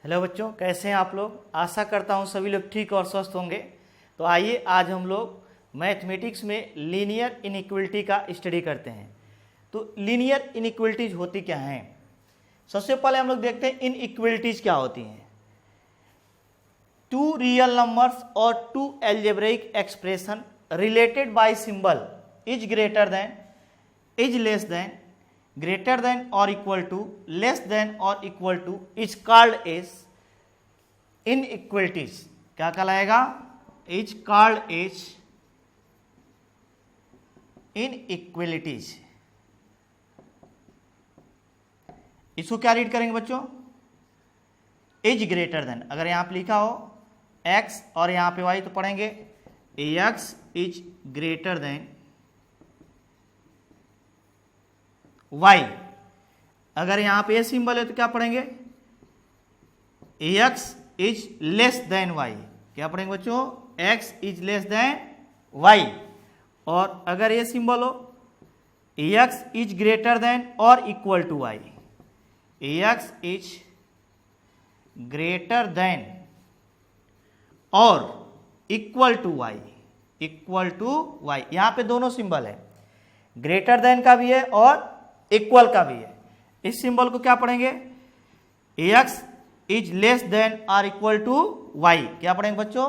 Hello बच्चों, कैसे हैं आप लोग। आशा करता हूं सभी लोग ठीक और स्वस्थ होंगे। तो आइए आज हम लोग मैथमेटिक्स में लीनियर इनइक्वलिटी का स्टडी करते हैं। तो लीनियर इनइक्वलिटीज होती क्या हैं। सबसे पहले हम लोग देखते हैं इनइक्वलिटीज क्या होती हैं। टू रियल नंबर्स और two algebraic expression related by symbol is greater than, is less than, greater than or equal to, less than or equal to is called as inequalities। क्या कहलाएगा? is called as inequalities। इसको क्या read करेंगे बच्चों? Is greater then, अगर यहां पे लिखा हो x और यहां पे y तो पढ़ेंगे x is greater then y। अगर यहां पे ये सिंबल है तो क्या पढ़ेंगे? x is less than y। क्या पढ़ेंगे बच्चों? x is less than y। और अगर ये सिंबल हो x इज ग्रेटर देन और equal to y, x is greater than और equal to y, equal to y। यहां पे दोनों सिंबल है, ग्रेटर देन का भी है और इक्वल का भी है। इस सिंबल को क्या पढ़ेंगे? x इज लेस देन और इक्वल टू y। क्या पढ़ेंगे बच्चों?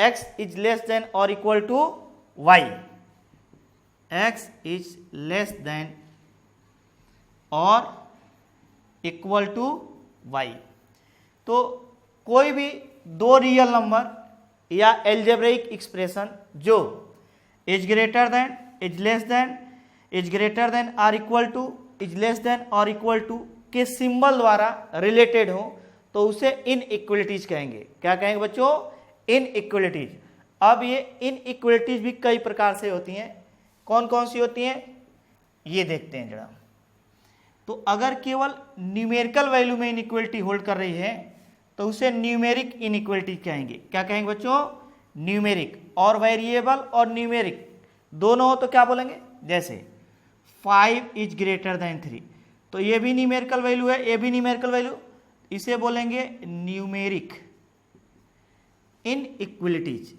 x इज लेस देन और equal to y, x is less than और इक्वल टू y। तो कोई भी दो रियल नंबर या एल्जेब्रिक एक्सप्रेशन जो is greater than, is less than, is greater than और equal to, is less than और इक्वल टू के सिंबल द्वारा रिलेटेड हो तो उसे इनइक्वलिटीज कहेंगे। क्या कहेंगे बच्चों? इनइक्वलिटीज। अब ये इनइक्वलिटीज भी कई प्रकार से होती हैं। कौन कौन सी होती हैं ये देखते हैं जरा। तो अगर केवल न्यूमेरिकल वैल्यू में इनइक्वलिटी होल्ड कर रही है तो उसे न्यूमेरिक इनइक्वलिटी कहेंगे। क्या कहेंगे बच्चों? न्यूमेरिक। और वेरिएबल और न्यूमेरिक दोनों हो तो क्या बोलेंगे? जैसे 5 इज ग्रेटर देन 3, तो ये भी न्यूमेरिकल वैल्यू है, ये भी न्यूमेरिकल वैल्यू, इसे बोलेंगे न्यूमेरिक इनइक्वलिटीज।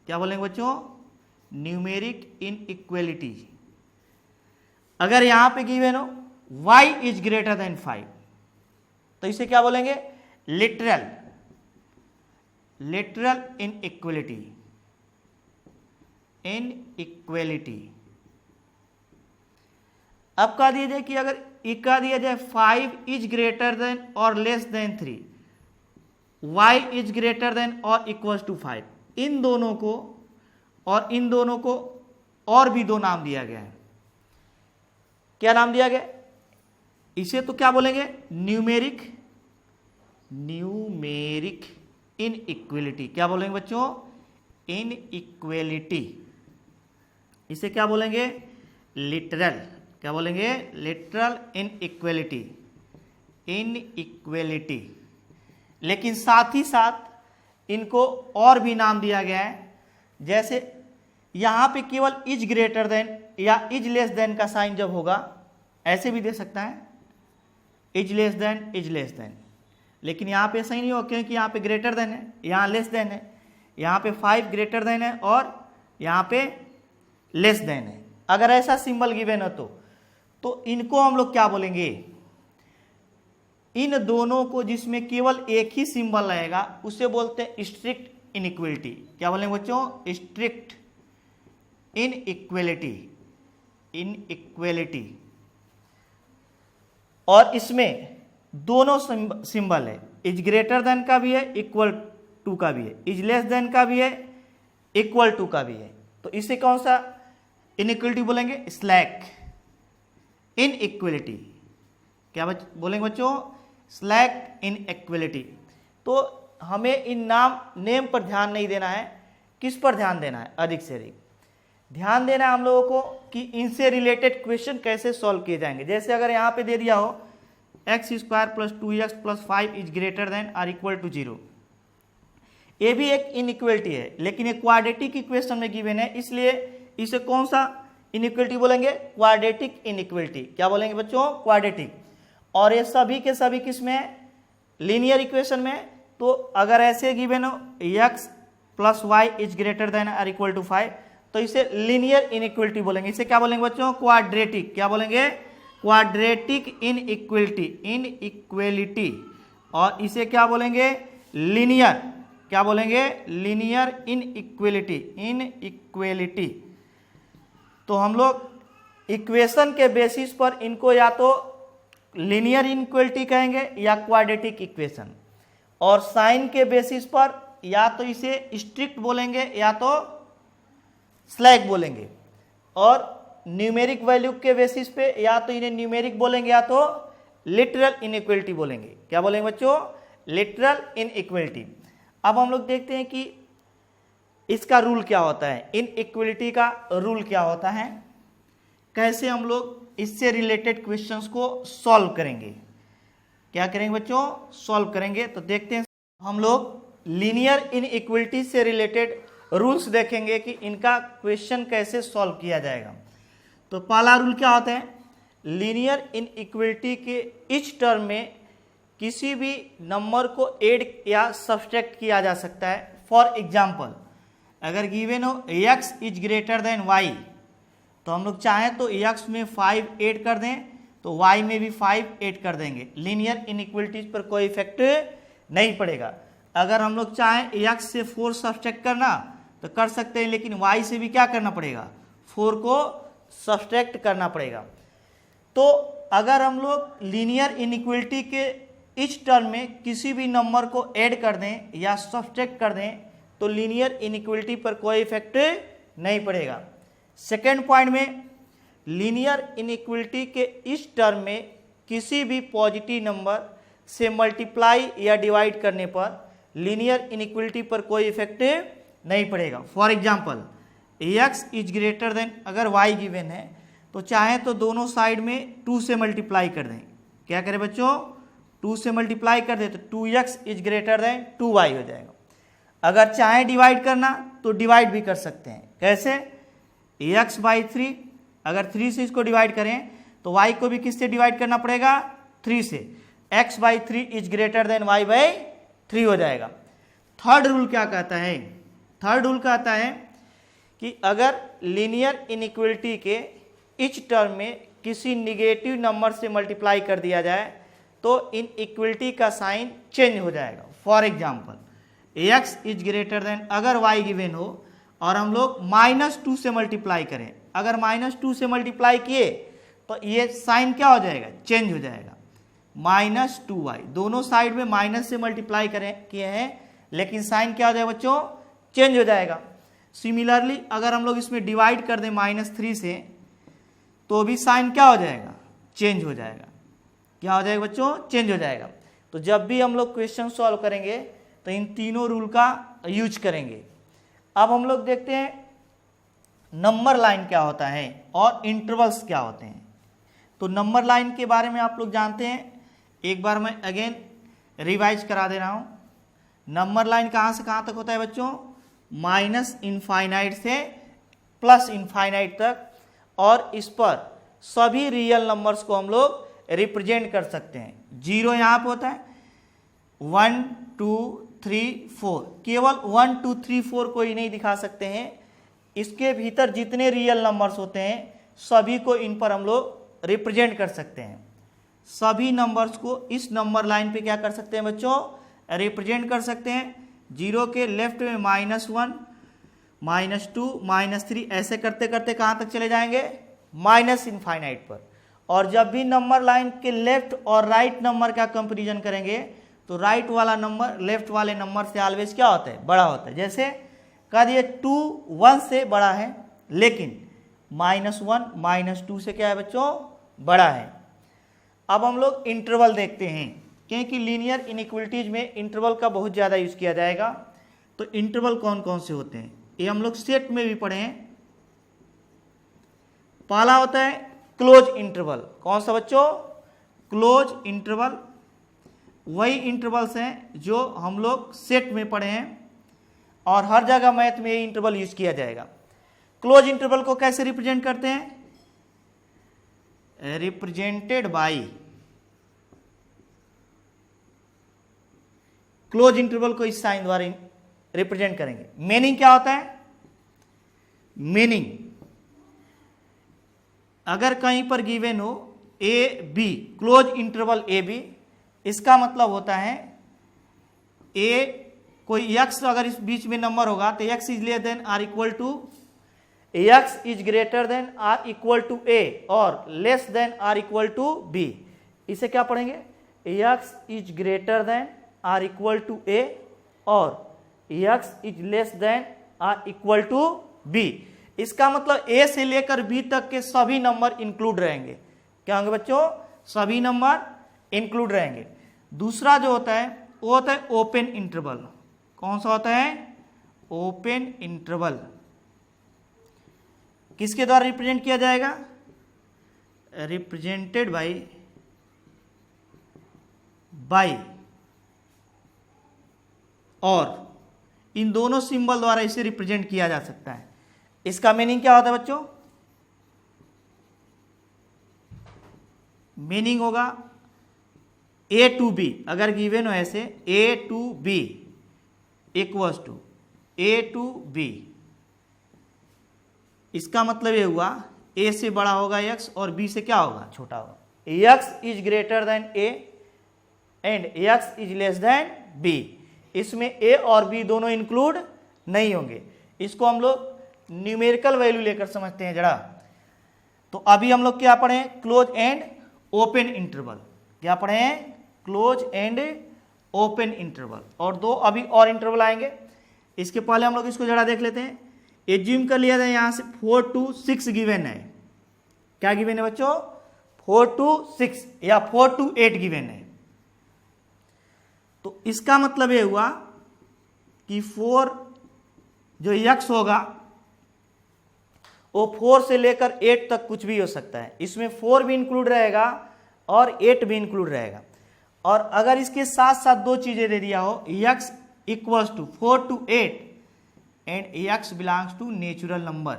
क्या बोलेंगे बच्चों? Numeric inequalities. अगर यहां पे गिवन हो y इज ग्रेटर देन 5 तो इसे क्या बोलेंगे? Literal, literal inequality, inequality. अब कह दिया जाए कि अगर कह दिया जाए 5 इज ग्रेटर देन और less then 3, y is greater than और इक्वल टू 5, इन दोनों को और इन दोनों को और भी दो नाम दिया गया है। क्या नाम दिया गया? इसे तो क्या बोलेंगे? Numeric, numeric inequality. क्या बोलेंगे बच्चों? इनइक्वलिटी। इसे क्या बोलेंगे? लिटरल। क्या बोलेंगे? Literal inequality, inequality. लेकिन साथ ही साथ इनको और भी नाम दिया गया है। जैसे यहां पे केवल इज ग्रेटर देन या इज लेस देन का साइन जब होगा ऐसे भी दे सकता है, is less than, is less then. लेकिन यहां पे ऐसा ही नहीं हो क्योंकि यहां पे ग्रेटर देन है, यहां लेस देन है। यहां पे 5 ग्रेटर देन है और यहां पे लेस देन है। अगर ऐसा सिंबल गिवन हो तो इनको हम लोग क्या बोलेंगे? इन दोनों को जिसमें केवल एक ही सिंबल रहेगा उसे बोलते हैं स्ट्रिक्ट इनइक्वलिटी। क्या बोलेंगे बच्चों? Strict inequality, inequality. और इसमें दोनों सिंबल है, इज ग्रेटर देन का भी है, इक्वल टू का भी है, इज लेस देन का भी है, इक्वल टू का भी है। तो इसे कौन सा इनइक्वलिटी बोलेंगे? Slack inequality. क्या बोलेंगे बच्चों? Slack inequality. तो हमें इन नेम पर ध्यान नहीं देना है। किस पर ध्यान देना है? अधिक से अधिक ध्यान देना है हम लोगों को कि इनसे रिलेटेड क्वेश्चन कैसे सॉल्व किए जाएंगे। जैसे अगर यहां पे दे दिया हो x square plus 2x plus 5 is greater than और इक्वल टू 0, ये भी एक इनइक्वलिटी है लेकिन एक क्वाड्रेटिक इक्वेशन में गिवन है, इसलिए इसे कौन सा इनइक्वलिटी बोलेंगे? Quadratic inequality. क्या बोलेंगे बच्चों? क्वाड्रेटिक। और ये सभी के सभी किस में है? लीनियर इक्वेशन में। तो अगर ऐसे गिवन हो x plus y is greater than और इक्वल टू 5, तो इसे लीनियर इनइक्वलिटी बोलेंगे। इसे क्या बोलेंगे बच्चों? क्वाड्रेटिक। क्या बोलेंगे? Quadratic inequality. और इसे क्या बोलेंगे? लीनियर। क्या बोलेंगे? Linear inequality. तो हम लोग इक्वेशन के बेसिस पर इनको या तो लीनियर इनइक्वलिटी कहेंगे या क्वाड्रेटिक इक्वेशन, और साइन के बेसिस पर या तो इसे स्ट्रिक्ट बोलेंगे या तो स्लैक बोलेंगे, और न्यूमेरिक वैल्यू के बेसिस पे या तो इन्हें न्यूमेरिक बोलेंगे या तो लिटरल इनइक्वलिटी बोलेंगे। क्या बोलेंगे बच्चों? Literal inequality. अब हम लोग देखते हैं कि इसका रूल क्या होता है, इनइक्वलिटी का रूल क्या होता है, कैसे हम लोग इससे रिलेटेड क्वेश्चंस को सॉल्व करेंगे। क्या करेंगे बच्चों? सॉल्व करेंगे। तो देखते हैं हम लोग लीनियर इनइक्वलिटी से रिलेटेड रूल्स देखेंगे कि इनका क्वेश्चन कैसे सॉल्व किया जाएगा। तो पहला रूल क्या होता है? लीनियर इनइक्वलिटी के इच टर्म में किसी भी नंबर को ऐड या सब्सट्रैक्ट किया जा सकता है। फॉर एग्जाम्पल, अगर गिवन हो x is greater then y, तो हम लोग चाहें तो x में 5 ऐड कर दें तो y में भी 5 ऐड कर देंगे। लीनियर इनइक्वलिटीज पर कोई इफेक्ट नहीं पड़ेगा। अगर हम लोग चाहें x से 4 सब्सट्रैक्ट करना तो कर सकते हैं, लेकिन y से भी क्या करना पड़ेगा? 4 को सब्सट्रैक्ट करना पड़ेगा। तो अगर हम लोग लीनियर इनइक्वलिटी के इच टर्म में किसी भी नंबर को ऐड कर दें या सब्सट्रैक्ट कर दें तो लीनियर इनइक्वलिटी पर कोई इफेक्ट नहीं पड़ेगा। सेकेंड पॉइंट में, लीनियर इनइक्वलिटी के इस टर्म में किसी भी पॉजिटिव नंबर से मल्टीप्लाई या डिवाइड करने पर लीनियर इनइक्वलिटी पर कोई इफेक्ट नहीं पड़ेगा। For example, x is greater then, अगर y गिवन है तो चाहे तो दोनों साइड में 2 से मल्टीप्लाई कर दें। क्या करें बच्चों? 2 से मल्टीप्लाई कर दें तो 2x is greater then 2y हो जाएगा। अगर चाहे डिवाइड करना तो डिवाइड भी कर सकते हैं। कैसे? x बाई 3, अगर 3 से इसको डिवाइड करें तो y को भी किससे डिवाइड करना पड़ेगा? 3 से। x by 3 is greater then y by 3 हो जाएगा। थर्ड रूल क्या कहता है? थर्ड रूल कहता है कि अगर लीनियर इनइक्वलिटी के इच टर्म में किसी निगेटिव नंबर से मल्टीप्लाई कर दिया जाए तो इनइक्वलिटी का साइन चेंज हो जाएगा। For example, x is greater then, अगर y गिवन हो और हम लोग -2 से मल्टीप्लाई करें, अगर -2 से मल्टीप्लाई किए तो ये साइन क्या हो जाएगा? चेंज हो जाएगा। -2y, दोनों साइड में माइनस से मल्टीप्लाई करें किए हैं, लेकिन साइन क्या हो जाएगा बच्चों? चेंज हो जाएगा। सिमिलरली अगर हम लोग इसमें डिवाइड कर दें -3 से तो भी साइन क्या हो जाएगा? चेंज हो जाएगा। क्या हो जाएगा बच्चों? चेंज हो जाएगा। तो जब भी हम लोग क्वेश्चन सॉल्व करेंगे तो इन तीनों रूल का यूज करेंगे। अब हम लोग देखते हैं नंबर लाइन क्या होता है और इंटरवल्स क्या होते हैं। तो नंबर लाइन के बारे में आप लोग जानते हैं, एक बार मैं अगेन रिवाइज करा दे रहा हूं। नंबर लाइन कहां से कहां तक होता है बच्चों? -इनफाइनाइट से +इनफाइनाइट तक, और इस पर सभी रियल नंबर्स को हम लोग रिप्रेजेंट कर सकते हैं। 0 यहां पे होता है, 1 2 3 4, केवल 1 2 3 4 को ही नहीं दिखा सकते हैं, इसके भीतर जितने रियल नंबर्स होते हैं सभी को इन पर हम लोग रिप्रेजेंट कर सकते हैं। सभी नंबर्स को इस नंबर लाइन पे क्या कर सकते हैं बच्चों? रिप्रेजेंट कर सकते हैं। 0 के लेफ्ट में -1 -2 -3, ऐसे करते करते कहाँ तक चले जाएंगे? -इनफाइनाइट पर। और जब भी नंबर लाइन के लेफ्ट और राइट नंबर का कंपैरिजन करेंगे तो राइट वाला नंबर लेफ्ट वाले नंबर से ऑलवेज क्या होता है? बड़ा होता है। जैसे कह दिए 2 1 से बड़ा है, लेकिन -1 -2 से क्या है बच्चों? बड़ा है। अब हम लोग इंटरवल देखते हैं, क्योंकि लीनियर इनइक्वलिटीज में इंटरवल का बहुत ज़्यादा यूज़ किया जाएगा। तो इंटरवल कौन कौन से होते हैं ये हम लोग सेट में भी पढ़े हैं। पहला होता है क्लोज इंटरवल। कौन सा बच्चों? Close interval. वही इंटरवल्स हैं जो हम लोग सेट में पढ़े हैं और हर जगह मैथ में ये इंटरवल यूज किया जाएगा। क्लोज इंटरवल को कैसे रिप्रेजेंट करते हैं? रिप्रेजेंटेड बाय क्लोज इंटरवल को इस साइन द्वारा रिप्रेजेंट करेंगे। मीनिंग क्या होता है? मीनिंग अगर कहीं पर गिवन हो a b, close interval a b, इसका मतलब होता है ए कोई x अगर इस बीच में नंबर होगा तो x is less than or equal to, x is greater than or equal to a और less than or equal to b. इसे क्या पढ़ेंगे? x is greater than or equal to a और x is less than or equal to b. इसका मतलब a से लेकर b तक के सभी नंबर इंक्लूड रहेंगे। क्या होंगे बच्चों? सभी नंबर इंक्लूड रहेंगे। दूसरा जो होता है वो होता है ओपन इंटरवल। कौन सा होता है? Open interval. किसके द्वारा रिप्रेजेंट किया जाएगा? रिप्रेजेंटेड बाई और इन दोनों सिंबल द्वारा इसे रिप्रेजेंट किया जा सकता है। इसका मीनिंग क्या होता है बच्चों? मीनिंग होगा ए टू बी, अगर गिवन हो ऐसे a to b equals to a to b, इसका मतलब ये हुआ ए से बड़ा होगा x और b से क्या होगा? छोटा होगा। x is greater then a and x is less then b। इसमें a और b दोनों इंक्लूड नहीं होंगे। इसको हम लोग न्यूमेरिकल वैल्यू लेकर समझते हैं जरा। तो अभी हम लोग क्या पढ़े? Close and open interval. क्या पढ़े हैं? Close and open interval. और दो अभी और इंटरवल आएंगे। इसके पहले हम लोग इसको जरा देख लेते हैं। एज्यूम कर लिया जाए यहां से 4 to 6 गिवन है। क्या गिवन है बच्चों? 4 to 6 या 4 to 8 गिवन है। तो इसका मतलब ये हुआ कि 4 जो x होगा वो 4 से लेकर 8 तक कुछ भी हो सकता है। इसमें 4 भी इंक्लूड रहेगा और 8 भी इंक्लूड रहेगा। और अगर इसके साथ साथ दो चीजें दे दिया हो, x equals to 4 to 8 and x belongs to natural number,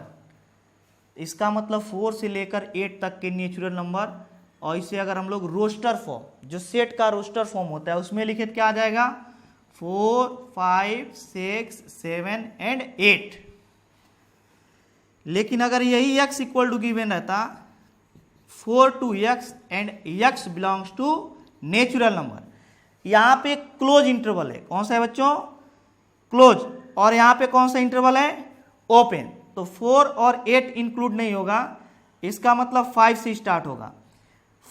इसका मतलब 4 से लेकर 8 तक के नेचुरल नंबर। और इसे अगर हम लोग रोस्टर फॉर्म, जो सेट का रोस्टर फॉर्म होता है उसमें लिखे तो क्या आ जाएगा? 4, 5, 6, 7 एंड 8। लेकिन अगर यही x इक्वल टू गिवन रहता 4 to x and x belongs to natural number, यहां पे क्लोज इंटरवल है। कौन सा है बच्चों? क्लोज। और यहां पे कौन सा इंटरवल है? ओपन। तो 4 और 8 इंक्लूड नहीं होगा। इसका मतलब 5 से स्टार्ट होगा,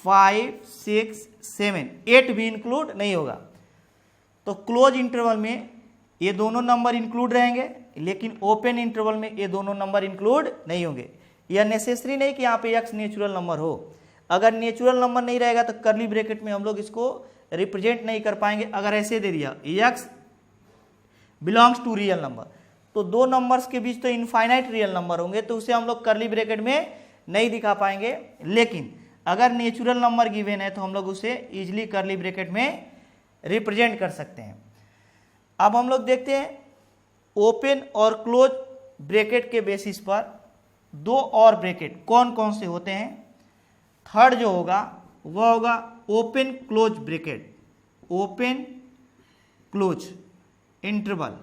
5, 6, 7, 8 भी इंक्लूड नहीं होगा। तो क्लोज इंटरवल में ये दोनों नंबर इंक्लूड रहेंगे, लेकिन ओपन इंटरवल में ये दोनों नंबर इंक्लूड नहीं होंगे। यह नेसेसरी नहीं कि यहाँ पे x नेचुरल नंबर हो। अगर नेचुरल नंबर नहीं रहेगा तो कर्ली ब्रैकेट में हम लोग इसको रिप्रेजेंट नहीं कर पाएंगे। अगर ऐसे दे दिया x belongs to real number, तो दो नंबर्स के बीच तो इनफाइनाइट रियल नंबर होंगे, तो उसे हम लोग कर्ली ब्रैकेट में नहीं दिखा पाएंगे। लेकिन अगर नेचुरल नंबर गिवन है तो हम लोग उसे इजिली कर्ली ब्रैकेट में रिप्रेजेंट कर सकते हैं। अब हम लोग देखते हैं ओपन और क्लोज ब्रैकेट के बेसिस पर दो और ब्रैकेट कौन कौन से होते हैं। थर्ड जो होगा वह होगा open close bracket, open close interval,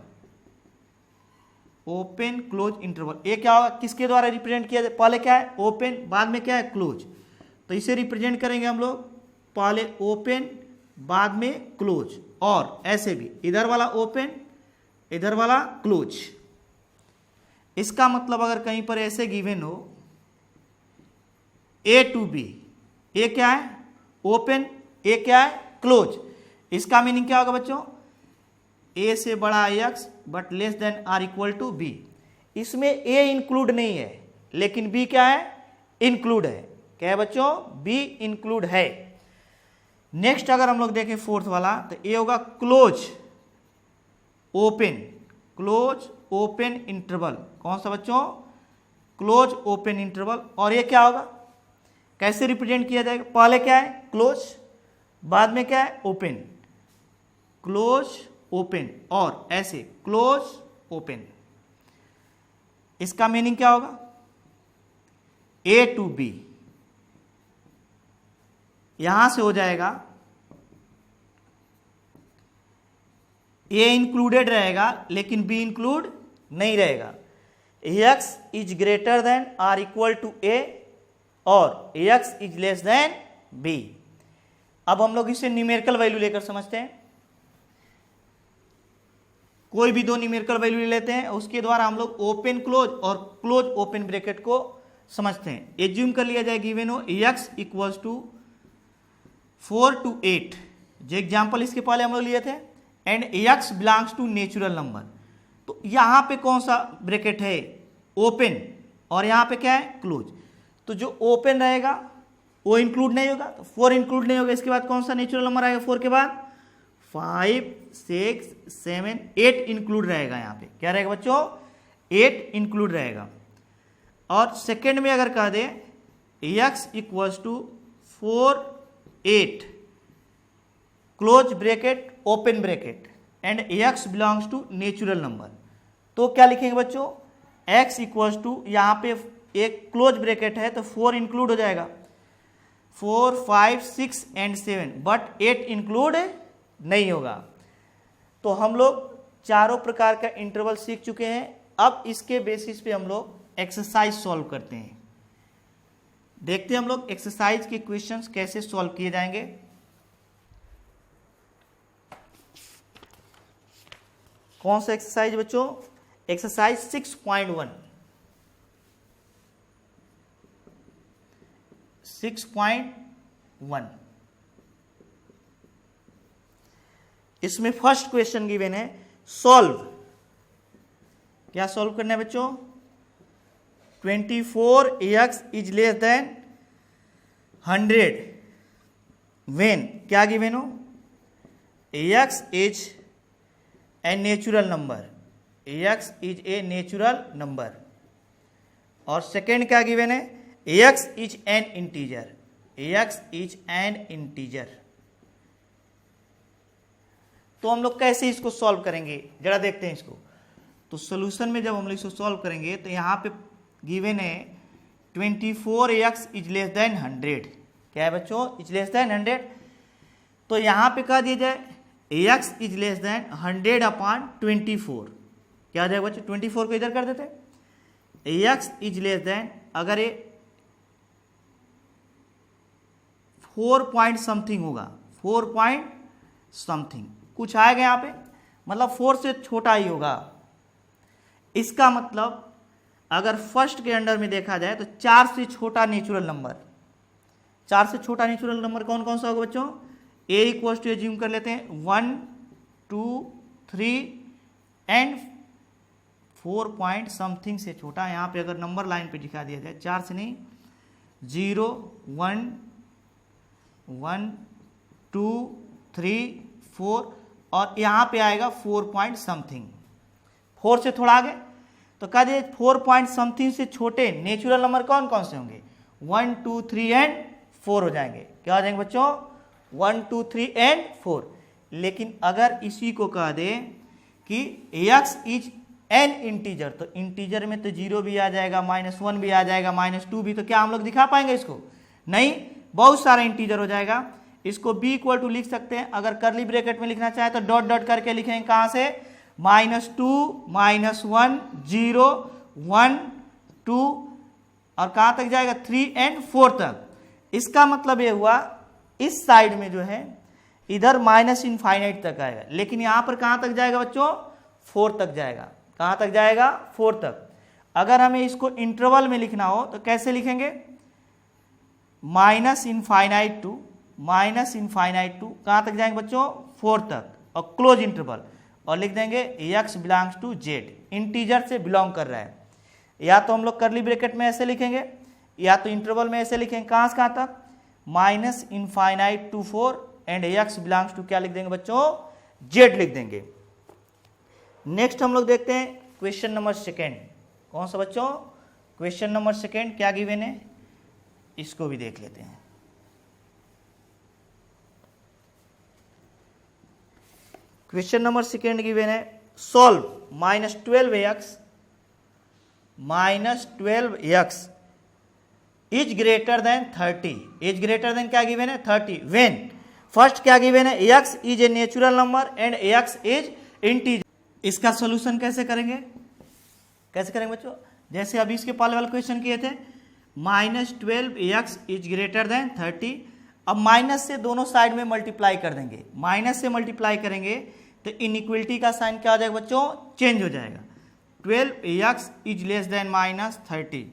open close interval. ये क्या होगा? किसके द्वारा रिप्रेजेंट किया जाए? पहले क्या है? ओपन, बाद में क्या है? क्लोज। तो इसे रिप्रेजेंट करेंगे हम लोग, पहले ओपन बाद में क्लोज, और ऐसे भी इधर वाला ओपन इधर वाला क्लोज। इसका मतलब अगर कहीं पर ऐसे गिवन हो ए टू बी, ए क्या है? ओपन, ए क्या है? क्लोज। इसका मीनिंग क्या होगा बच्चों? ए से बड़ा x but less than or equal to b. इसमें a इंक्लूड नहीं है, लेकिन b क्या है? इंक्लूड है। क्या है बच्चों? b इंक्लूड है। नेक्स्ट अगर हम लोग देखें फोर्थ वाला, तो a होगा close open, close open interval. कौन सा बच्चों? Close open interval. और ये क्या होगा? कैसे रिप्रेजेंट किया जाएगा? पहले क्या है? क्लोज, बाद में क्या है? ओपन, क्लोज ओपन, और ऐसे क्लोज ओपन। इसका मीनिंग क्या होगा? ए टू बी, यहां से हो जाएगा ए इंक्लूडेड रहेगा लेकिन बी इंक्लूड नहीं रहेगा। X is greater than or equal to a और x is less than b. अब हम लोग इसे न्यूमेरिकल वैल्यू लेकर समझते हैं। कोई भी दो न्यूमेरिकल वैल्यू ले लेते हैं, उसके द्वारा हम लोग ओपन क्लोज और क्लोज ओपन ब्रैकेट को समझते हैं। एज्यूम कर लिया जाए गिवन हो एक्स इक्वल्स टू 4 to 8, जो एग्जाम्पल इसके पहले हम लोग लिए थे, and x belongs to natural number. तो यहां पे कौन सा ब्रैकेट है? ओपन, और यहां पे क्या है? क्लोज। तो जो ओपन रहेगा वो इंक्लूड नहीं होगा, तो 4 इंक्लूड नहीं होगा। इसके बाद कौन सा नेचुरल नंबर आएगा? 4 के बाद 5 6 7 8 इंक्लूड रहेगा। यहाँ पे क्या रहेगा बच्चों? 8 इंक्लूड रहेगा। और सेकेंड में अगर कह दे x equals to 4 8 close bracket open bracket and x belongs to natural number, तो क्या लिखेंगे बच्चों? एक्स इक्वल्स टू, यहाँ पे एक क्लोज ब्रैकेट है तो 4 इंक्लूड हो जाएगा, 4 5 6 एंड 7, बट 8 इंक्लूड नहीं होगा। तो हम लोग चारों प्रकार का इंटरवल सीख चुके हैं। अब इसके बेसिस पे हम लोग एक्सरसाइज सॉल्व करते हैं। देखते हैं हम लोग एक्सरसाइज के क्वेश्चंस कैसे सॉल्व किए जाएंगे। कौन सा एक्सरसाइज बच्चों? एक्सरसाइज 6.1। 6.1 इसमें फर्स्ट क्वेश्चन गिवन है, सॉल्व। क्या सॉल्व करना है बच्चों? 24x is less then 100 when क्या गिवन हो? x is a natural number, x is a natural number. और सेकेंड क्या गिवन है? x is an integer, x is an integer. तो हम लोग कैसे इसको सॉल्व करेंगे जरा देखते हैं इसको। तो सॉल्यूशन में जब हम लोग इसको सॉल्व करेंगे तो यहाँ पे गिवन है 24x इज लेस देन 100। क्या है बच्चों? Is less then 100। तो यहाँ पे कह दिया जाए x is less then 100 upon 24। क्या आ जाएगा बच्चों? 24 को इधर कर देते हैं। x इज लेस देन, अगर ये 4 पॉइंट समथिंग होगा, 4 पॉइंट समथिंग कुछ आएगा यहाँ पे, मतलब 4 से छोटा ही होगा। इसका मतलब अगर फर्स्ट के अंडर में देखा जाए तो 4 से छोटा नेचुरल नंबर, 4 से छोटा नेचुरल नंबर कौन कौन सा होगा बच्चों? a इक्वल्स टू एज्यूम कर लेते हैं 1 2 3 एंड 4 पॉइंट समथिंग से छोटा। यहाँ पे अगर नंबर लाइन पे दिखा दिया जाए, 4 से नहीं, 0 1 1 2 3 4, और यहाँ पे आएगा 4 पॉइंट समथिंग, 4 से थोड़ा आगे। तो कह दिए 4 पॉइंट समथिंग से छोटे नेचुरल नंबर कौन कौन से होंगे? 1 2 3 एंड 4 हो जाएंगे। क्या हो जाएंगे बच्चों? 1 2 3 एंड 4। लेकिन अगर इसी को कह दे कि x इज एन इंटीजर, तो इंटीजर में तो 0 भी आ जाएगा, -1 भी आ जाएगा, -2 भी, तो क्या हम लोग दिखा पाएंगे इसको? नहीं, बहुत सारा इंटीजर हो जाएगा। इसको b इक्वल टू लिख सकते हैं। अगर करली ब्रैकेट में लिखना चाहे तो डॉट डॉट करके लिखेंगे। कहाँ से? -2 -1 0 1 2, और कहाँ तक जाएगा? 3 एंड 4 तक। इसका मतलब ये हुआ इस साइड में जो है इधर माइनस इनफाइनाइट तक आएगा, लेकिन यहाँ पर कहाँ तक जाएगा बच्चों? 4 तक जाएगा। कहाँ तक जाएगा? 4 तक। अगर हमें इसको इंटरवल में लिखना हो तो कैसे लिखेंगे? माइनस इनफाइनाइट टू कहाँ तक जाएंगे बच्चों? 4 तक, और क्लोज इंटरवल, और लिख देंगे x belongs to z, integer से बिलोंग कर रहा है। या तो हम लोग करली ब्रैकेट में ऐसे लिखेंगे, या तो इंटरवल में ऐसे लिखेंगे। कहाँ से कहाँ तक? Minus infinite to 4 and x belongs to क्या लिख देंगे बच्चों? z लिख देंगे। नेक्स्ट हम लोग देखते हैं क्वेश्चन नंबर सेकेंड। कौन सा बच्चों? क्वेश्चन नंबर सेकेंड क्या गिवन है, इसको भी देख लेते हैं। क्वेश्चन नंबर सेकेंड गिवन है, solve -12x is greater then 30। Is greater then क्या गिवन है? 30 व्हेन। फर्स्ट क्या गिवन है? x is a natural number and x is integer. इसका सोल्यूशन कैसे करेंगे बच्चों? जैसे अभी इसके पहले वाले क्वेश्चन किए थे, -12x इज ग्रेटर देन 30। अब माइनस से दोनों साइड में मल्टीप्लाई कर देंगे, माइनस से मल्टीप्लाई करेंगे तो इनइक्वलिटी का साइन क्या हो जाएगा बच्चों? चेंज हो जाएगा। 12x इज लेस देन -30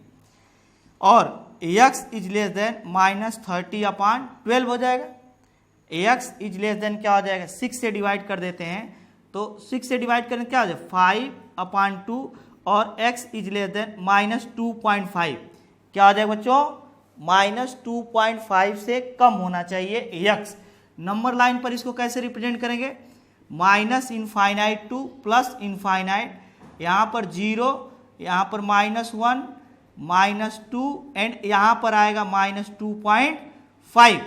और x इज लेस देन -30/12 हो जाएगा। x इज लेस देन क्या हो जाएगा? 6 से डिवाइड कर देते हैं तो 6 से डिवाइड करें क्या हो जाएगा? 5/2 और x इज लेस देन -2.5 क्या हो जाएगा बच्चों? -2.5 से कम होना चाहिए x। नंबर लाइन पर इसको कैसे रिप्रेजेंट करेंगे? -इनफाइनाइट टू +इनफाइनाइट, यहाँ पर 0, यहाँ पर -1, -2 एंड यहाँ पर आएगा -2.5।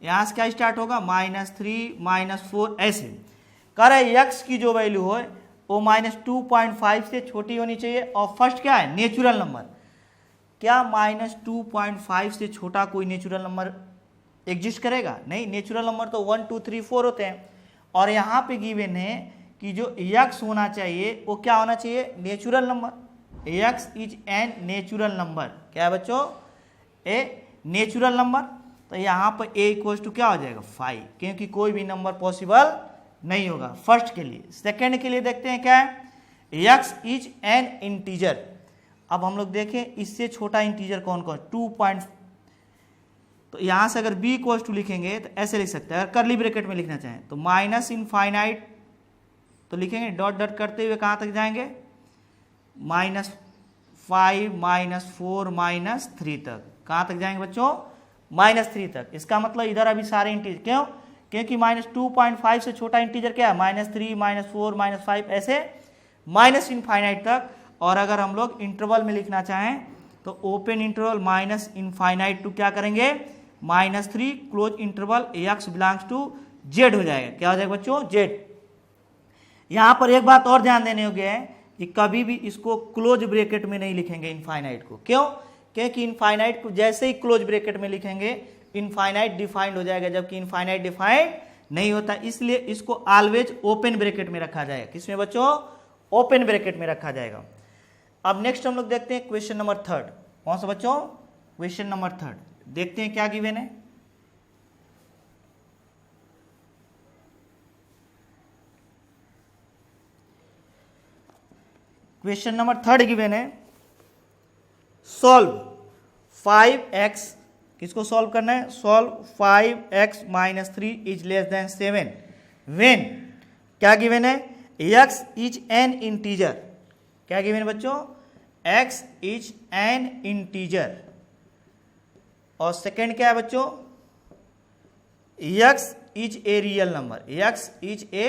यहाँ से क्या स्टार्ट होगा? -3, -4 ऐसे। कह रहे x की जो वैल्यू हो वो -2.5 से छोटी होनी चाहिए। और फर्स्ट क्या है? Natural number. क्या -2.5 से छोटा कोई नेचुरल नंबर एग्जिस्ट करेगा? नहीं, नेचुरल नंबर तो 1, 2, 3, 4 होते हैं। और यहाँ पे गिवन है कि जो x होना चाहिए वो क्या होना चाहिए? Natural number. x is an natural number. क्या है बच्चों? A natural number. तो यहाँ पर a इक्वल टू क्या हो जाएगा? 5, क्योंकि कोई भी नंबर पॉसिबल नहीं होगा फर्स्ट के लिए। सेकंड के लिए देखते हैं क्या है? x is an integer. अब हम लोग देखें इससे छोटा इंटीजर कौन कौन? 2. तो यहां से अगर b इक्वल टू लिखेंगे तो ऐसे लिख सकते हैं। अगर करली ब्रैकेट में लिखना चाहें तो -इनफाइनाइट तो लिखेंगे, डॉट डॉट करते हुए कहां तक जाएंगे? -5, -4, -3 तक। कहां तक जाएंगे बच्चों? -3 तक। इसका मतलब इधर अभी सारे इंटीजर, क्यों? क्योंकि -2.5 से छोटा इंटीजर क्या है? -3, -4, -5 ऐसे -इनफाइनाइट तक। और अगर हम लोग इंटरवल में लिखना चाहें तो ओपन इंटरवल -इनफाइनाइट टू क्या करेंगे? -3 close interval x belongs to z हो जाएगा। क्या हो जाएगा बच्चों? z। यहां पर एक बात और ध्यान देने योग्य है कि कभी भी इसको क्लोज ब्रैकेट में नहीं लिखेंगे इनफाइनाइट को। क्यों? क्योंकि इनफाइनाइट को जैसे ही क्लोज ब्रैकेट में लिखेंगे इनफाइनाइट डिफाइंड हो जाएगा, जबकि इनफाइनाइट डिफाइंड नहीं होता। इसलिए इसको ऑलवेज ओपन ब्रैकेट में रखा जाएगा। किसमें बच्चों? ओपन ब्रैकेट में रखा जाएगा। अब नेक्स्ट हम लोग देखते हैं क्वेश्चन नंबर 3। कौन सा बच्चों? क्वेश्चन नंबर 3 देखते हैं क्या गिवन है। क्वेश्चन नंबर 3 गिवन है, सॉल्व 5x। किसको सॉल्व करना है? Solve 5x - 3 is less then 7 when क्या गिवन है? x is an integer. क्या गिवन है बच्चों? x is an integer. और सेकेंड क्या है बच्चों? x is a real number. x is a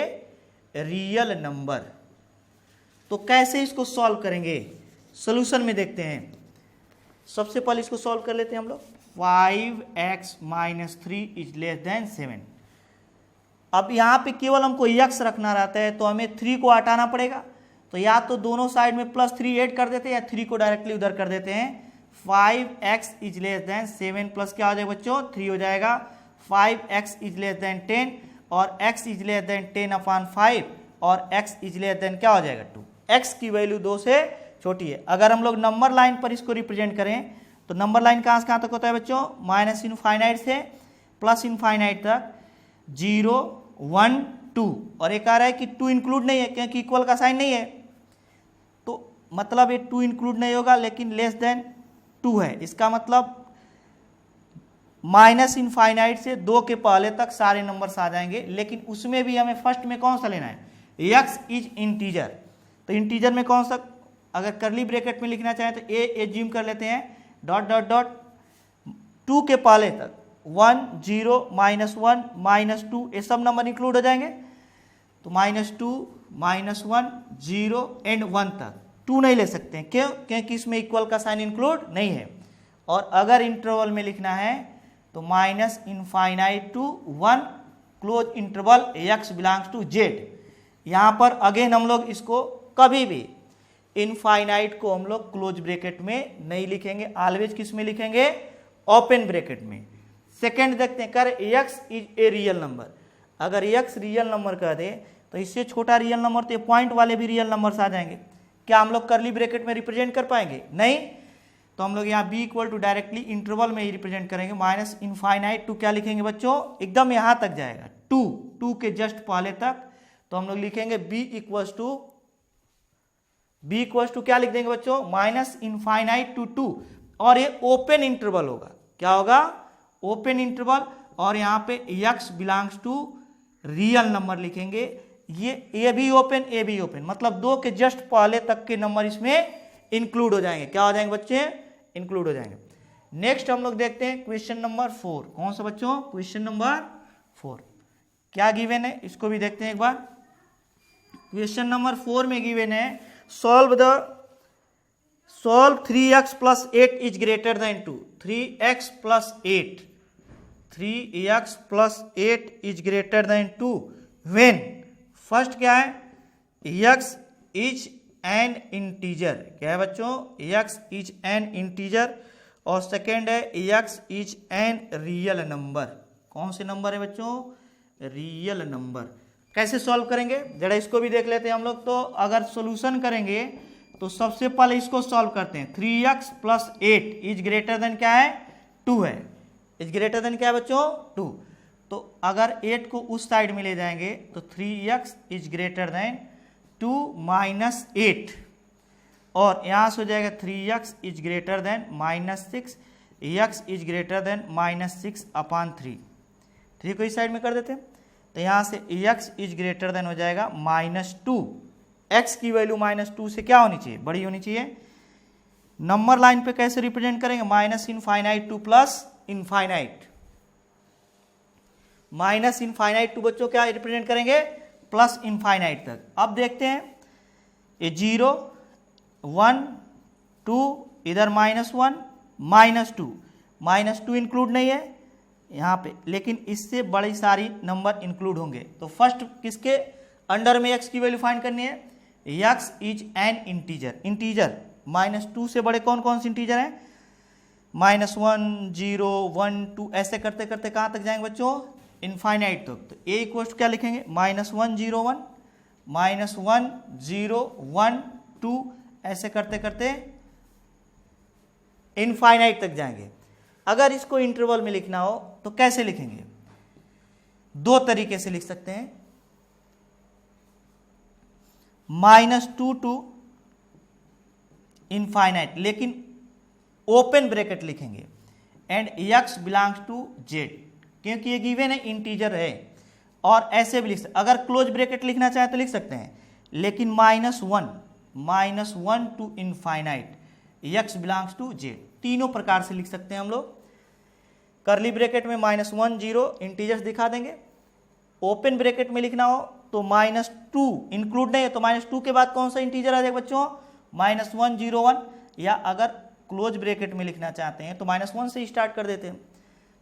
real number. तो कैसे इसको सॉल्व करेंगे? सॉल्यूशन में देखते हैं। सबसे पहले इसको सॉल्व कर लेते हैं हम लोग। 5x - 3 is less then 7। अब यहाँ पे केवल हमको x रखना रहता है तो हमें 3 को हटाना पड़ेगा। तो या तो दोनों साइड में +3 ऐड कर देते हैं या 3 को डायरेक्टली उधर कर देते हैं। 5x is less then 7 plus क्या हो जाएगा बच्चों? 3 हो जाएगा। 5x इज लेस देन 10 और x इज लेस देन 10/5 और x इज लेस देन क्या हो जाएगा? 2। x की वैल्यू 2 से छोटी है। अगर हम लोग नंबर लाइन पर इसको रिप्रेजेंट करें तो नंबर लाइन कहाँ से कहाँ तक होता है बच्चों? -इनफाइनाइट से +इनफाइनाइट तक 0, 1, 2। और एक आ रहा है कि 2 इंक्लूड नहीं है क्योंकि इक्वल का साइन नहीं है, तो मतलब ये 2 इंक्लूड नहीं होगा, लेकिन लेस देन 2 है। इसका मतलब -इनफाइनाइट से 2 के पहले तक सारे नंबर्स आ जाएंगे, लेकिन उसमें भी हमें फर्स्ट में कौन सा लेना है? x is integer. तो इंटीजर में कौन सा? अगर करली ब्रैकेट में लिखना चाहें तो a एज्यूम कर लेते हैं, डॉट डॉट डॉट 2 के पहले तक 1, 0, -1, -2 ये सब नंबर इंक्लूड हो जाएंगे। तो -2, -1, 0 एंड 1 तक 2 नहीं ले सकते हैं। क्यों? क्योंकि इसमें इक्वल का साइन इंक्लूड नहीं है। और अगर इंटरवल में लिखना है तो -infinite to 1 close interval x belongs to z। यहाँ पर अगेन हम लोग इसको कभी भी इनफाइनाइट को हम लोग क्लोज ब्रैकेट में नहीं लिखेंगे, ऑलवेज किस में लिखेंगे? ओपन ब्रैकेट में। सेकेंड देखते हैं, कर x is a real number. अगर x रियल नंबर कह दे तो इससे छोटा रियल नंबर, तो ये पॉइंट वाले भी रियल नंबर्स आ जाएंगे। क्या हम लोग करली ब्रैकेट में रिप्रेजेंट कर पाएंगे? नहीं। तो हम लोग यहाँ b equal to directly interval में ही रिप्रेजेंट करेंगे, माइनस इनफाइनाइट टू क्या लिखेंगे बच्चों, एकदम यहाँ तक जाएगा, टू के जस्ट पहले तक। तो हम लोग लिखेंगे b इक्वल्स टू क्या लिख देंगे बच्चों, माइनस इनफाइनाइट टू 2, और ये ओपन इंटरवल होगा। क्या होगा? Open interval. और यहाँ पे x belongs to real number लिखेंगे, ये भी ओपन, ए भी ओपन, मतलब 2 के जस्ट पहले तक के नंबर इसमें इंक्लूड हो जाएंगे। क्या हो जाएंगे बच्चे? इंक्लूड हो जाएंगे। नेक्स्ट हम लोग देखते हैं क्वेश्चन नंबर 4। कौन सा बच्चों? Question number 4। क्या गिवन है इसको भी देखते हैं एक बार। क्वेश्चन नंबर 4 में गिवन है solve 3x plus 8 is greater then 2। 3x plus 8 is greater then 2 when, first क्या है, x इज एन इंटीजर। क्या है बच्चों? x is an integer. और सेकेंड है x is an real number. कौन से नंबर है बच्चों? Real number. कैसे सॉल्व करेंगे जरा इसको भी देख लेते हैं हम लोग। तो अगर सॉल्यूशन करेंगे तो सबसे पहले इसको सॉल्व करते हैं। 3x plus 8 is greater then क्या है? 2 है। इज ग्रेटर देन क्या है बच्चों? 2। तो अगर 8 को उस साइड में ले जाएंगे तो 3x is greater then 2 minus 8, और यहाँ से हो जाएगा 3x is greater then minus 6, x is greater then minus 6 upon 3। 3 को इस साइड में कर देते हैं तो यहाँ से x इज ग्रेटर देन हो जाएगा माइनस 2। x की वैल्यू माइनस 2 से क्या होनी चाहिए? बड़ी होनी चाहिए। नंबर लाइन पे कैसे रिप्रेजेंट करेंगे? Minus infinite to plus infinite. Minus infinite to बच्चों क्या रिप्रेजेंट करेंगे? प्लस इनफाइनाइट तक। अब देखते हैं ये 0 1 2, इधर -1 -2, -2 इंक्लूड नहीं है यहाँ पे, लेकिन इससे बड़ी सारी नंबर इंक्लूड होंगे। तो फर्स्ट किसके अंडर में x की वैल्यू फाइंड करनी है? x is an integer. Integer -2 से बड़े कौन कौन से इंटीजर हैं? -1 0 1 2, ऐसे करते करते कहाँ तक जाएंगे बच्चों? इनफाइनाइट तक। तो a इक्वल टू क्या लिखेंगे? -1 0 1, -1 0 1 2, ऐसे करते करते इनफाइनाइट तक जाएंगे। अगर इसको इंटरवल में लिखना हो तो कैसे लिखेंगे? दो तरीके से लिख सकते हैं। -2 टू इनफाइनाइट, लेकिन ओपन ब्रैकेट लिखेंगे, and x belongs to z, क्योंकि ये गिवन है इंटीजर है। और ऐसे भी लिख सकते, अगर क्लोज ब्रैकेट लिखना चाहे तो लिख सकते हैं, लेकिन -1 to infinite, x belongs to z, तीनों प्रकार से लिख सकते हैं हम लोग। करली ब्रैकेट में -1 0 इंटीजर्स दिखा देंगे। ओपन ब्रैकेट में लिखना हो तो -2 इंक्लूड नहीं है, तो -2 के बाद कौन सा इंटीजर आ जाएगा बच्चों? -1 0 1। या अगर क्लोज ब्रैकेट में लिखना चाहते हैं तो -1 से स्टार्ट कर देते हैं।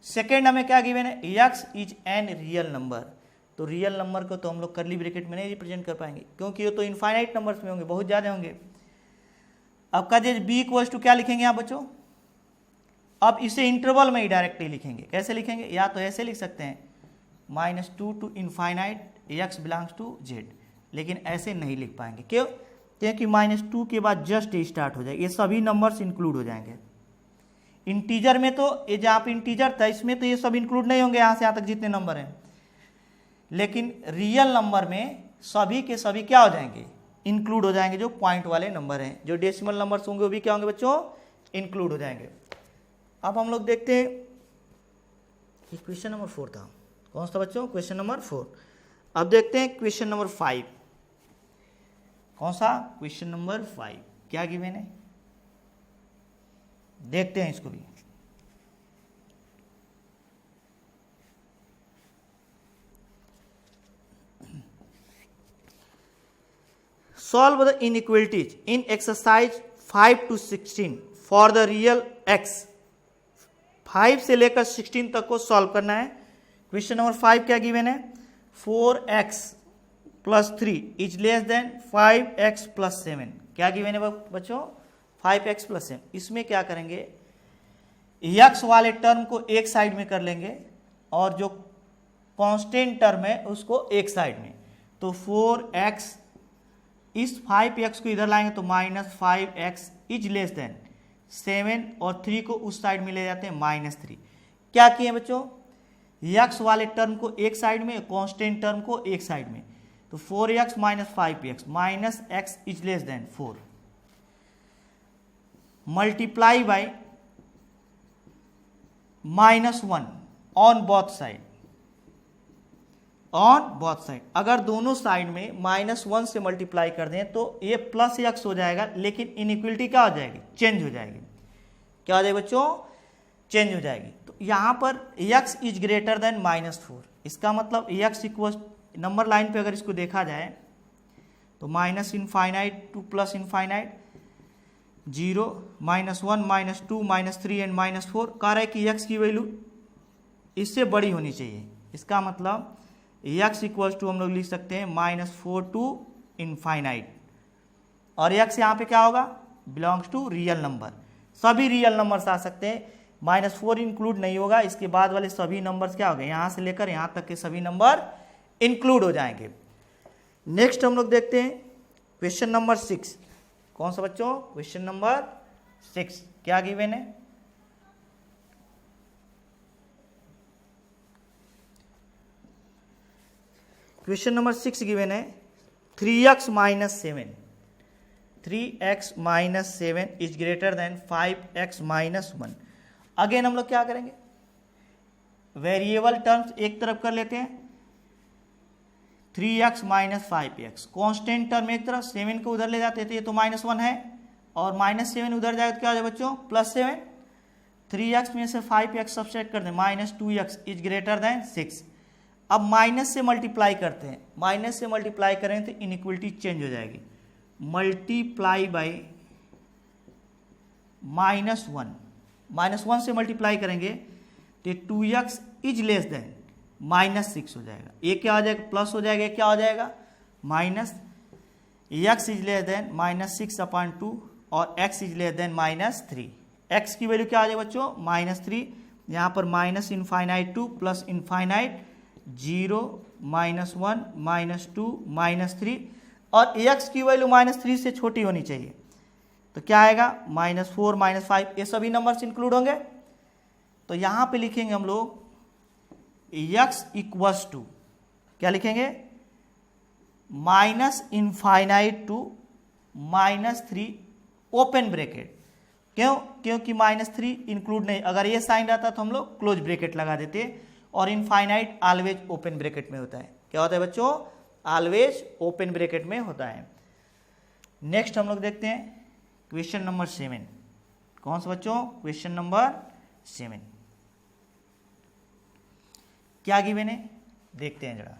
सेकेंड हमें क्या गिवन है? x is an real number. तो रियल नंबर को तो हम लोग करली ब्रैकेट में नहीं रिप्रेजेंट कर पाएंगे, क्योंकि ये तो इनफाइनाइट नंबर्स में होंगे, बहुत ज़्यादा होंगे। अब का b इक्वल्स टू क्या लिखेंगे यहाँ बच्चों? अब इसे इंटरवल में ही डायरेक्टली लिखेंगे। कैसे लिखेंगे? या तो ऐसे लिख सकते हैं -2 to infinite x belongs to z, लेकिन ऐसे नहीं लिख पाएंगे। क्यों? क्योंकि -2 के बाद जस्ट स्टार्ट हो जाएगा, ये सभी नंबर्स इंक्लूड हो जाएंगे। इंटीजर में तो ये जहाँ पे इंटीजर था इसमें तो ये सब इंक्लूड नहीं होंगे, यहाँ से यहाँ तक जितने नंबर हैं, लेकिन रियल नंबर में सभी के सभी क्या हो जाएंगे? इंक्लूड हो जाएंगे। जो पॉइंट वाले नंबर हैं, जो डेसिमल नंबर्स होंगे वो भी क्या होंगे बच्चों? इंक्लूड हो जाएंगे। अब हम लोग देखते हैं, क्वेश्चन नंबर 4 था, कौन सा बच्चों? Question number 4। अब देखते हैं क्वेश्चन नंबर 5। कौन सा? Question number 5। क्या गिवन है देखते हैं इसको भी। Solve the inequalities in exercise 5 to 16 for the real x। 5 से लेकर 16 तक को सॉल्व करना है। क्वेश्चन नंबर 5 क्या गिवन है? 4x plus 3 is less then 5x plus 7। क्या गिवन है बच्चों? 5x plus 7। इसमें क्या करेंगे? x वाले टर्म को एक साइड में कर लेंगे और जो कांस्टेंट टर्म है उसको एक साइड में। तो 4x, इस 5x को इधर लाएंगे तो -5x इज लेस देन 7 और 3 को उस साइड में ले जाते हैं -3। क्या किए बच्चों, x वाले टर्म को एक साइड में, कांस्टेंट टर्म को एक साइड में, तो 4x - 5x -x is less then 4 multiply by -1 on both side, on both side. अगर दोनों साइड में -1 से मल्टीप्लाई कर दें तो ये +x हो जाएगा, लेकिन इनइक्वलिटी क्या हो जाएगी, चेंज हो जाएगी। क्या हो जाएगी बच्चों, चेंज हो जाएगी। तो यहां पर x इज ग्रेटर देन -4, इसका मतलब x इक्वल, नंबर लाइन पे अगर इसको देखा जाए तो -∞ टू +∞, 0, -1, -2, -3 एंड -4। कह रहा है कि x की वैल्यू इससे बड़ी होनी चाहिए, इसका मतलब x इक्वल्स टू हम लोग लिख सकते हैं -4 टू ∞, और x यहाँ पे क्या होगा, बिलोंग्स टू रियल नंबर। सभी रियल नंबर्स आ सकते हैं, -4 इंक्लूड नहीं होगा, इसके बाद वाले सभी नंबर्स क्या हो गए, यहाँ से लेकर यहाँ तक के सभी नंबर इंक्लूड हो जाएंगे। नेक्स्ट हम लोग देखते हैं क्वेश्चन नंबर 6। कौन सा बच्चों, क्वेश्चन नंबर 6 क्या गिवन है, क्वेश्चन नंबर 6 गिवन है 3x - 7, 3x - 7 is greater then 5x - 1। Again हम लोग क्या करेंगे, वेरिएबल टर्म्स एक तरफ कर लेते हैं, 3x - 5x, कांस्टेंट टर्म एक तरफ, 7 को उधर ले जाते थे, ये तो -1 है, और -7 उधर जाएगा तो क्या हो जाए बच्चों, +7। 3x में से 5x सब्ट्रैक्ट कर दें, -2x इज ग्रेटर देन 6। अब माइनस से मल्टीप्लाई करते हैं, माइनस से मल्टीप्लाई करें तो इनइक्वलिटी चेंज हो जाएगी, मल्टीप्लाई बाई -1 से मल्टीप्लाई करेंगे तो 2x इज लेस देन -6 हो जाएगा। ये क्या हो जाएगा, प्लस हो जाएगा, क्या हो जाएगा -x इज लेस देन -6/2 और x is less then -3। x की वैल्यू क्या आ जाएगा बच्चों, -3, यहाँ पर -∞ टू +∞, 0, -1, -2, -3, और x की वैल्यू -3 से छोटी होनी चाहिए, तो क्या आएगा -4, -5, ये सभी नंबर्स इंक्लूड होंगे। तो यहां पे लिखेंगे हम लोग x इक्वल्स टू, क्या लिखेंगे, -∞ टू -3 ओपन ब्रैकेट। क्यों, क्योंकि -3 इंक्लूड नहीं, अगर ये साइन रहता तो हम लोग क्लोज ब्रैकेट लगा देते, और इनफाइनाइट ऑलवेज ओपन ब्रैकेट में होता है। क्या होता है बच्चों, ऑलवेज ओपन ब्रैकेट में होता है। नेक्स्ट हम लोग देखते हैं क्वेश्चन नंबर 7। कौन सा बच्चों, क्वेश्चन नंबर 7 क्या गिवन है, देखते हैं जरा।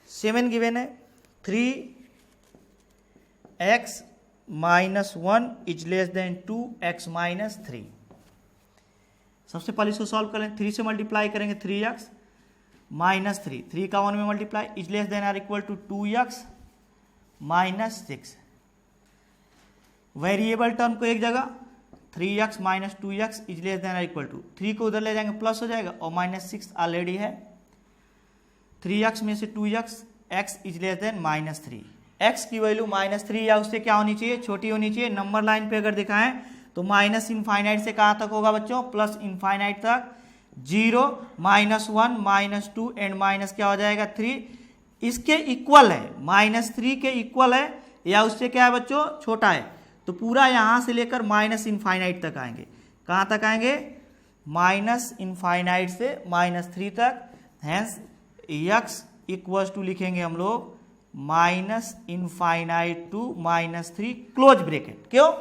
7 गिवन है 3x - 1 is less then 2x - 3। सबसे पहले इसको सॉल्व करें, 3 से मल्टीप्लाई करेंगे 3x - 3 का 1 में multiply, is less than or equal to 2x - 6। Variable term को एक जगह, 3x - 2x is less than or equal to, 3 को उधर ले जाएंगे प्लस हो जाएगा, और -6 ऑलरेडी है, 3x में से 2x, x is less then -3। x की वैल्यू -3 या उससे क्या होनी चाहिए, छोटी होनी चाहिए। नंबर लाइन पे अगर दिखाएं तो -∞ से कहाँ तक होगा बच्चों, +∞ तक, 0, -1, -2 एंड माइनस क्या हो जाएगा 3, इसके इक्वल है, -3 के इक्वल है या उससे क्या है बच्चों, छोटा है। तो पूरा यहां से लेकर -∞ तक आएंगे, कहां तक आएंगे, -∞ से -3 तक। हैंस x इक्वल्स टू लिखेंगे हम लोग -∞ टू -3 क्लोज ब्रैकेट। क्यों,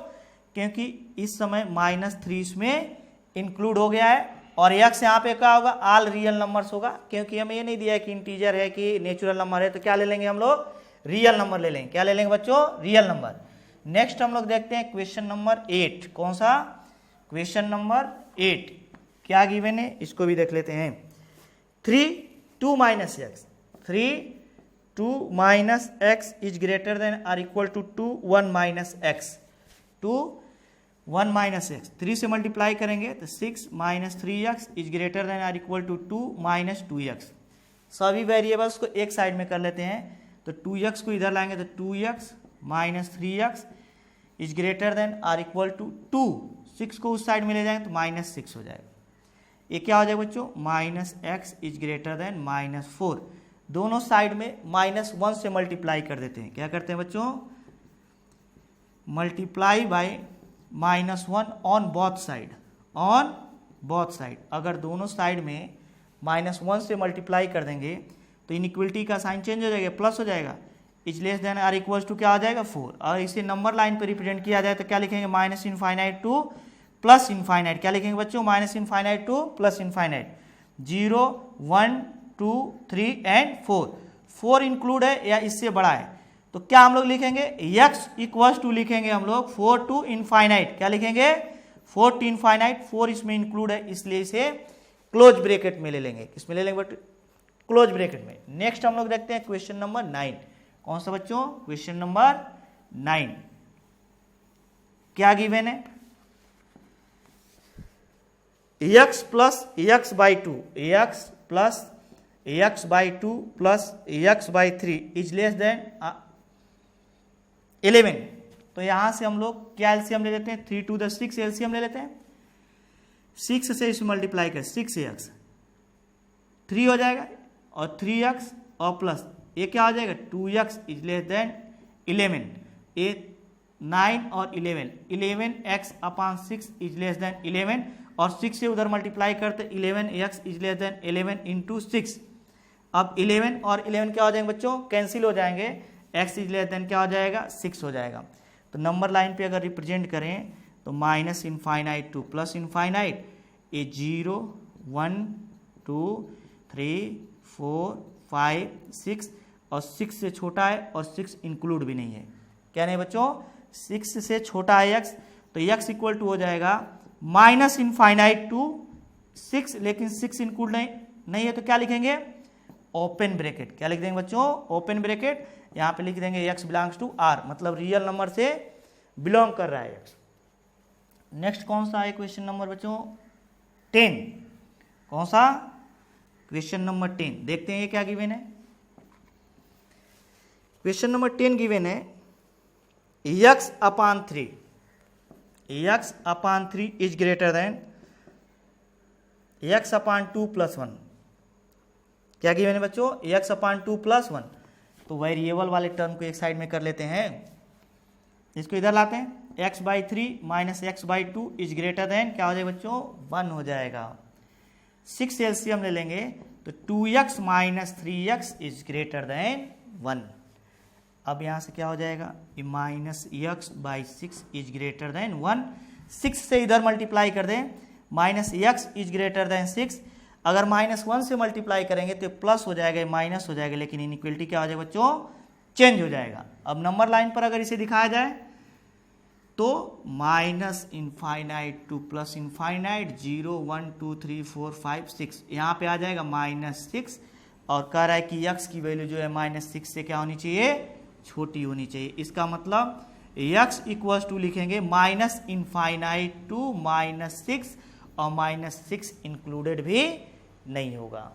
क्योंकि इस समय -3 इसमें इंक्लूड हो गया है, और x यहाँ पे क्या होगा, ऑल रियल नंबर्स होगा, क्योंकि हमें ये नहीं दिया है कि इंटीजर है कि नेचुरल नंबर है, तो क्या ले लेंगे हम लोग, रियल नंबर ले लेंगे। क्या ले लेंगे बच्चों, रियल नंबर। नेक्स्ट हम लोग देखते हैं क्वेश्चन नंबर 8। कौन सा, क्वेश्चन नंबर 8 क्या गिवन है, इसको भी देख लेते हैं। 3 2 -x 3 2 -x is greater than or equal to 2 1 -x 2 1 -x, 3 से मल्टीप्लाई करेंगे तो 6 -3x is greater than or equal to 2 -2x। सभी वेरिएबल्स को एक साइड में कर लेते हैं। तो 2x को इधर लाएंगे तो 2x minus 3x is greater than or equal to 2, 6 को उस साइड में ले जाएंगे तो -6 हो जाएगा। ये क्या हो जाएगा बच्चों, -x इज ग्रेटर देन -4। दोनों साइड में -1 से मल्टीप्लाई कर देते हैं। क्या करते हैं बच्चों, multiply by -1 on both side, on both side. अगर दोनों साइड में -1 से मल्टीप्लाई कर देंगे तो इनइक्वलिटी का साइन चेंज हो जाएगा, प्लस हो जाएगा। Is less than or equals to क्या आ जाएगा 4। और इसे नंबर लाइन पर रिप्रेजेंट किया जाए तो क्या लिखेंगे, -∞ टू +∞। क्या लिखेंगे बच्चों, -∞ टू +∞। 0 1 2 3 एंड 4। 4 इंक्लूड है या इससे बड़ा है तो क्या हम लोग लिखेंगे, x इक्वल्स टू लिखेंगे हम लोग 4 to ∞। क्या लिखेंगे, 4 to ∞। 4 इसमें इंक्लूड है इसलिए इसे क्लोज ब्रैकेट में ले लेंगे। किसमें ले लेंगे बट, क्लोज ब्रैकेट में। नेक्स्ट हम लोग देखते हैं क्वेश्चन नंबर 9। कौन सा बच्चों, क्वेश्चन नंबर 9। क्या गिवन है, x plus x by 2, x plus x by 2 plus x by 3 is less then 11। तो यहां से हम लोग क्या एलसीएम ले लेते हैं, 3 to the 6 एलसीएम ले लेते हैं। 6 से इसमें मल्टीप्लाई कर 6x 3 हो जाएगा और 3x और प्लस ये क्या हो जाएगा 2x इज लेस देन 11। ये 9 और 11, 11x upon 6 is less then 11 और 6 से उधर मल्टीप्लाई करते 11x is less then 11 into 6। अब 11 और 11 क्या हो जाएंगे बच्चों, कैंसिल हो जाएंगे। x इज लेस देन क्या हो जाएगा 6 हो जाएगा। तो नंबर लाइन पे अगर रिप्रेजेंट करें तो -∞ टू +∞। ये 0 1 2 3 4 5 6 और 6 से छोटा है और 6 इंक्लूड भी नहीं है। क्या नहीं बच्चों, 6 से छोटा है x, तो x इक्वल टू हो जाएगा -∞ टू 6, लेकिन 6 इंक्लूड नहीं है तो क्या लिखेंगे, ओपन ब्रैकेट। क्या लिख देंगे बच्चों, ओपन ब्रैकेट। यहाँ पे लिख देंगे x बिलोंग्स टू r, मतलब रियल नंबर से बिलोंग कर रहा है x। नेक्स्ट कौन सा है क्वेश्चन नंबर बच्चों 10। कौन सा, क्वेश्चन नंबर 10। देखते हैं ये क्या गिवन है। क्वेश्चन नंबर 10 गिवन है x upon 3, x upon 3 is greater then x upon 2 + 1। क्या गिवन है बच्चों, x अपॉन 2 + 1। तो वेरिएबल वाले टर्म को एक साइड में कर लेते हैं, इसको इधर लाते हैं। x by 3 minus x by 2 is greater then क्या हो जाएगा बच्चों 1 हो जाएगा। 6 एलसीएम ले लेंगे तो 2x minus 3x is greater then 1। अब यहां से क्या हो जाएगा, -x by 6 is greater then 1। 6 से इधर मल्टीप्लाई कर दें, -x इज ग्रेटर देन 6। अगर -1 से मल्टीप्लाई करेंगे तो प्लस हो जाएगा, माइनस हो जाएगा, लेकिन इनइक्वलिटी क्या हो जाएगा बच्चों, चेंज हो जाएगा। अब नंबर लाइन पर अगर इसे दिखाया जाए तो -∞ टू +∞, 0 1 2 3 4 5 6 यहाँ पे आ जाएगा -6 और कह रहा है कि x की वैल्यू जो है -6 से क्या होनी चाहिए, छोटी होनी चाहिए। इसका मतलब x इक्वल्स टू लिखेंगे -∞ टू -6 और -6 इंक्लूडेड भी नहीं होगा।